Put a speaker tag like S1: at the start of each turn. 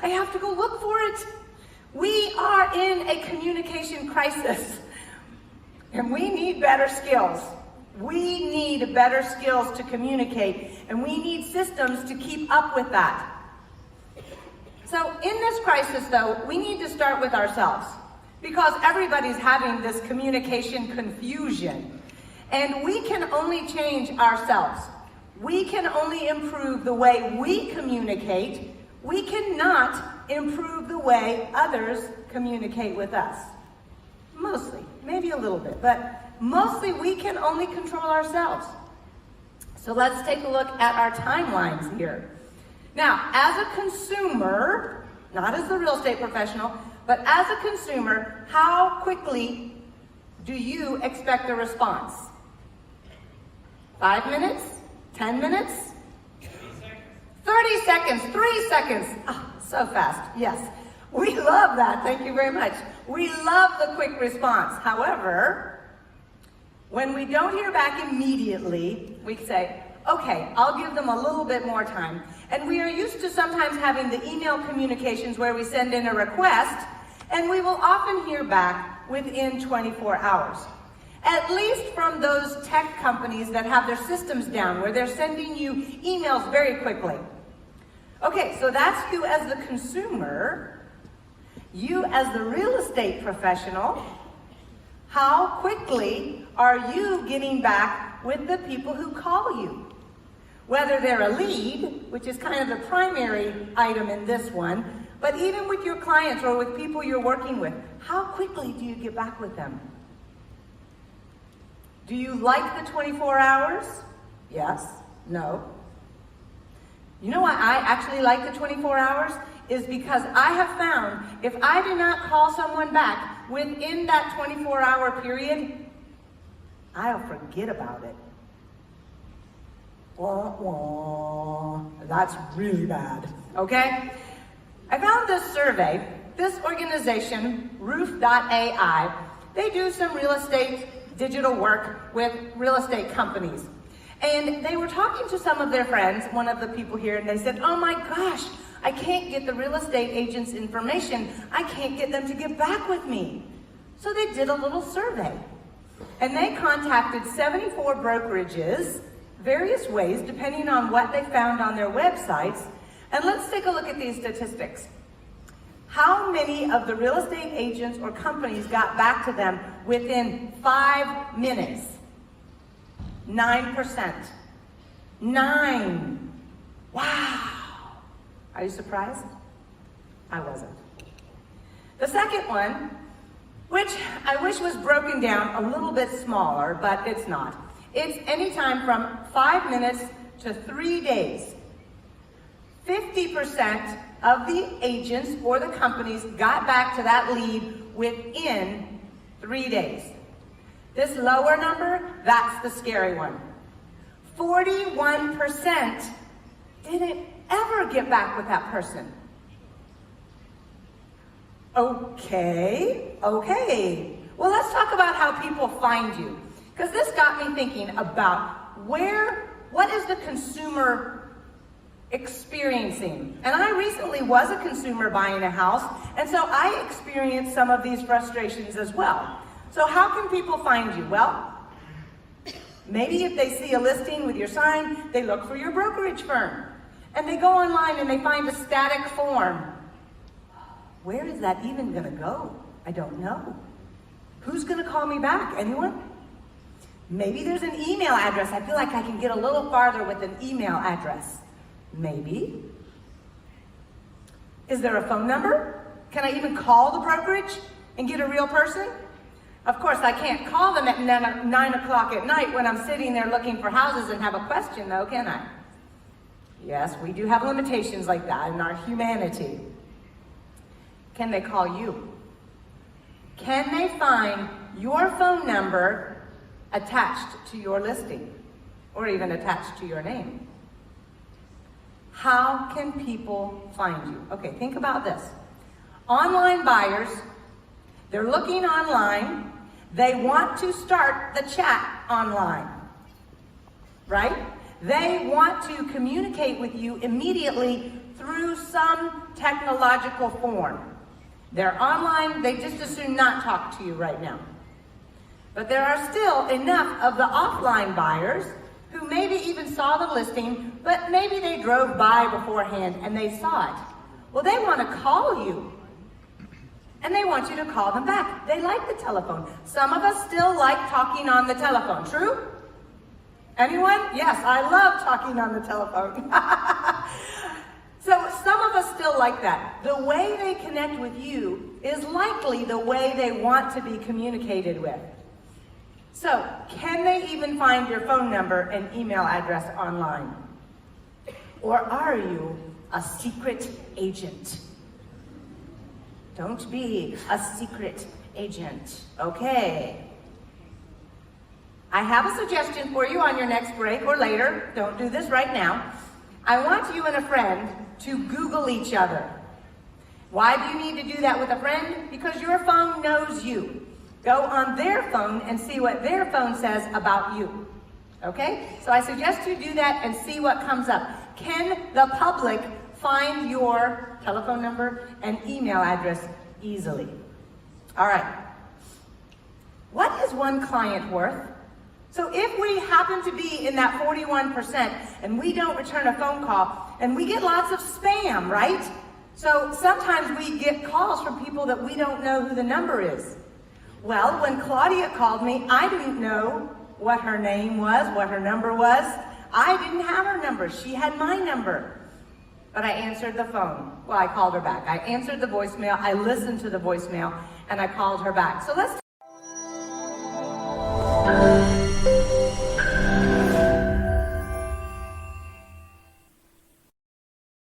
S1: I have to go look for it. We are in a communication crisis, and we need better skills. We need better skills to communicate, and we need systems to keep up with that. So in this crisis, though, we need to start with ourselves, because everybody's having this communication confusion, and we can only change ourselves. We can only improve the way we communicate. We cannot improve the way others communicate with us. Mostly, maybe a little bit, but mostly we can only control ourselves. So let's take a look at our timelines here. Now, as a consumer, not as the real estate professional, but as a consumer, how quickly do you expect a response? 5 minutes? 10 minutes? 30 seconds, 3 seconds. Oh, so fast, yes. We love that, thank you very much. We love the quick response. However, when we don't hear back immediately, we say, okay, I'll give them a little bit more time. And we are used to sometimes having the email communications where we send in a request, and we will often hear back within 24 hours. At least from those tech companies that have their systems down, where they're sending you emails very quickly. Okay, so that's you as the consumer. You as the real estate professional, how quickly are you getting back with the people who call you? Whether they're a lead, which is kind of the primary item in this one, but even with your clients or with people you're working with, how quickly do you get back with them? Do you like the 24 hours? Yes? No? You know why I actually like the 24 hours? Is because I have found if I do not call someone back within that 24-hour period, I'll forget about it. Wah, wah. That's really bad, okay? I found this survey. This organization, Roof.ai, they do some real estate digital work with real estate companies. And they were talking to some of their friends, one of the people here, and they said, oh my gosh, I can't get the real estate agent's information. I can't get them to get back with me. So they did a little survey. And they contacted 74 brokerages, various ways, depending on what they found on their websites. And let's take a look at these statistics. How many of the real estate agents or companies got back to them within 5 minutes? 9%. 9. Wow. Are you surprised? I wasn't. The second one, which I wish was broken down a little bit smaller, but it's not. It's anytime from 5 minutes to 3 days. 50% of the agents or the companies got back to that lead within 3 days. This lower number, that's the scary one. 41% didn't ever get back with that person. Okay. Well, let's talk about how people find you. Because this got me thinking about what is the consumer experiencing? And I recently was a consumer buying a house, and so I experienced some of these frustrations as well. So how can people find you? Well, maybe if they see a listing with your sign, they look for your brokerage firm. And they go online and they find a static form. Where is that even going to go? I don't know. Who's going to call me back? Anyone? Maybe there's an email address. I feel like I can get a little farther with an email address. Maybe. Is there a phone number? Can I even call the brokerage and get a real person? Of course, I can't call them at 9 o'clock at night when I'm sitting there looking for houses and have a question, though, can I? Yes, we do have limitations like that in our humanity. Can they call you? Can they find your phone number attached to your listing or even attached to your name? How can people find you? Okay, think about this. Online buyers, they're looking online. They want to start the chat online, right? They want to communicate with you immediately through some technological form. They're online, they just as soon not talk to you right now. But there are still enough of the offline buyers who maybe even saw the listing, but maybe they drove by beforehand and they saw it. Well, they want to call you. And they want you to call them back. They like the telephone. Some of us still like talking on the telephone. True? Anyone? Yes, I love talking on the telephone. So some of us still like that. The way they connect with you is likely the way they want to be communicated with. So, can they even find your phone number and email address online? Or are you a secret agent? Don't be a secret agent, okay? I have a suggestion for you on your next break or later. Don't do this right now. I want you and a friend to Google each other. Why do you need to do that with a friend? Because your phone knows you. Go on their phone and see what their phone says about you. Okay? So I suggest you do that and see what comes up. Can the public find your telephone number and email address easily? All right. What is one client worth? So if we happen to be in that 41% and we don't return a phone call, and we get lots of spam, right? So sometimes we get calls from people that we don't know who the number is. Well, when Claudia called me, I didn't know what her name was, what her number was. I didn't have her number. She had my number. But I answered the phone. Well, I called her back. I answered the voicemail. I listened to the voicemail, and I called her back. So let's